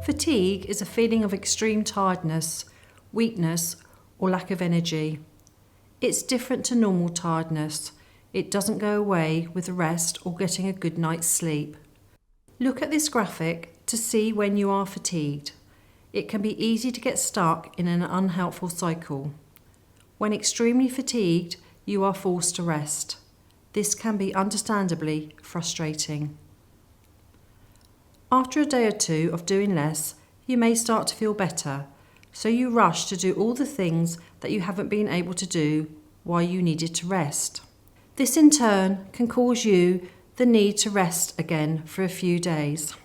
Fatigue is a feeling of extreme tiredness, weakness, or lack of energy. It's different to normal tiredness. It doesn't go away with rest or getting a good night's sleep. Look at this graphic to see when you are fatigued. It can be easy to get stuck in an unhelpful cycle. When extremely fatigued, you are forced to rest. This can be understandably frustrating. After a day or two of doing less, you may start to feel better, so you rush to do all the things that you haven't been able to do while you needed to rest. This in turn can cause you the need to rest again for a few days.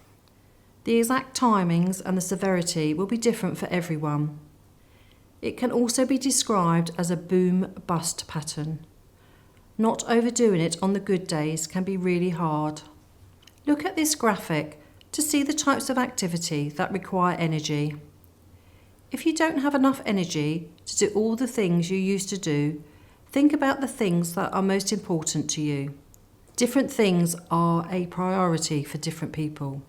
The exact timings and the severity will be different for everyone. It can also be described as a boom-bust pattern. Not overdoing it on the good days can be really hard. Look at this graphic to see the types of activity that require energy. If you don't have enough energy to do all the things you used to do, think about the things that are most important to you. Different things are a priority for different people.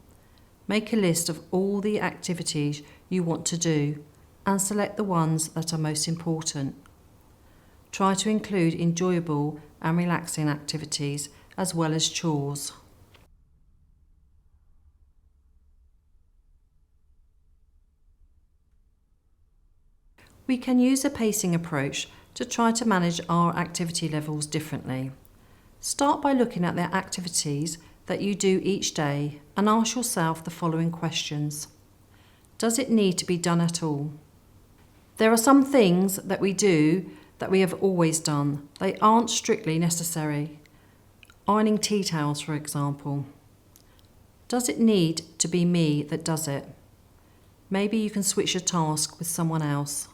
Make a list of all the activities you want to do and select the ones that are most important. Try to include enjoyable and relaxing activities as well as chores. We can use a pacing approach to try to manage our activity levels differently. Start by looking at the activities that you do each day and ask yourself the following questions. Does it need to be done at all? There are some things that we do that we have always done. They aren't strictly necessary. Ironing tea towels, for example. Does it need to be me that does it? Maybe you can switch your task with someone else.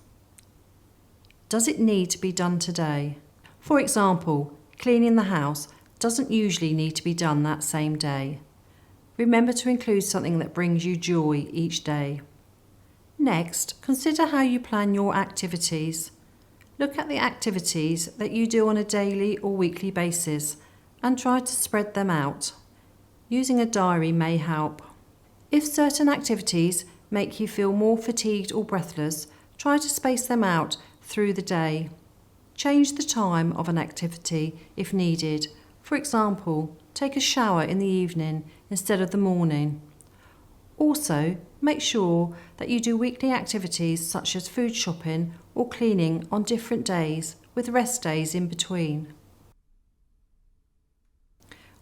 Does it need to be done today? For example, cleaning the house doesn't usually need to be done that same day. Remember to include something that brings you joy each day. Next, consider how you plan your activities. Look at the activities that you do on a daily or weekly basis and try to spread them out. Using a diary may help. If certain activities make you feel more fatigued or breathless, try to space them out through the day. Change the time of an activity if needed. For example, take a shower in the evening instead of the morning. Also, make sure that you do weekly activities such as food shopping or cleaning on different days with rest days in between.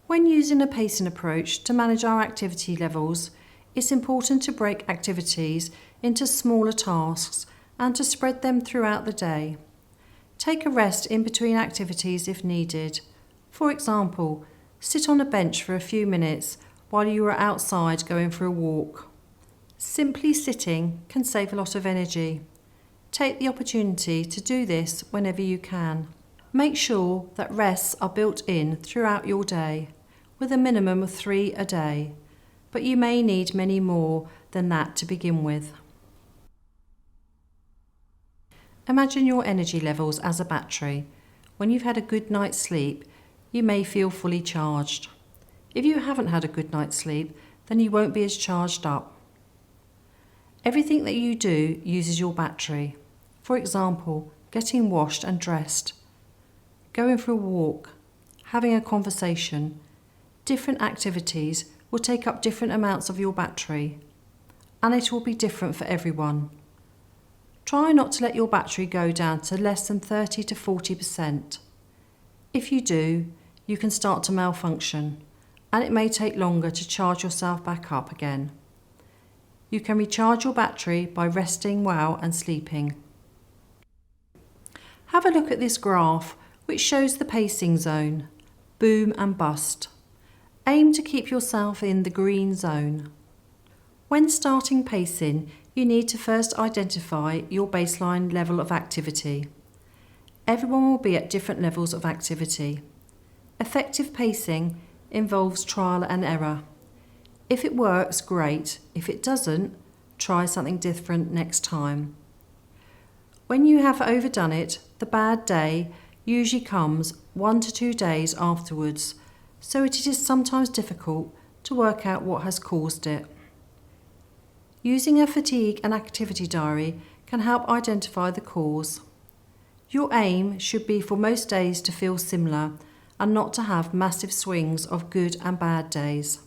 When using a pacing approach to manage our activity levels, it's important to break activities into smaller tasks and to spread them throughout the day. Take a rest in between activities if needed. For example, sit on a bench for a few minutes while you are outside going for a walk. Simply sitting can save a lot of energy. Take the opportunity to do this whenever you can. Make sure that rests are built in throughout your day, with a minimum of 3 a day, but you may need many more than that to begin with. Imagine your energy levels as a battery. When you've had a good night's sleep, you may feel fully charged. If you haven't had a good night's sleep, then you won't be as charged up. Everything that you do uses your battery. For example, getting washed and dressed, going for a walk, having a conversation. Different activities will take up different amounts of your battery, and it will be different for everyone. Try not to let your battery go down to less than 30 to 40%. If you do, you can start to malfunction, and it may take longer to charge yourself back up again. You can recharge your battery by resting well and sleeping. Have a look at this graph, which shows the pacing zone, boom and bust. Aim to keep yourself in the green zone. When starting pacing, you need to first identify your baseline level of activity. Everyone will be at different levels of activity. Effective pacing involves trial and error. If it works, great. If it doesn't, try something different next time. When you have overdone it, the bad day usually comes 1 to 2 days afterwards, so it is sometimes difficult to work out what has caused it. Using a fatigue and activity diary can help identify the cause. Your aim should be for most days to feel similar and not to have massive swings of good and bad days.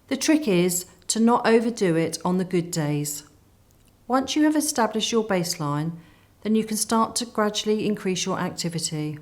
The trick is to not overdo it on the good days. Once you have established your baseline, then you can start to gradually increase your activity.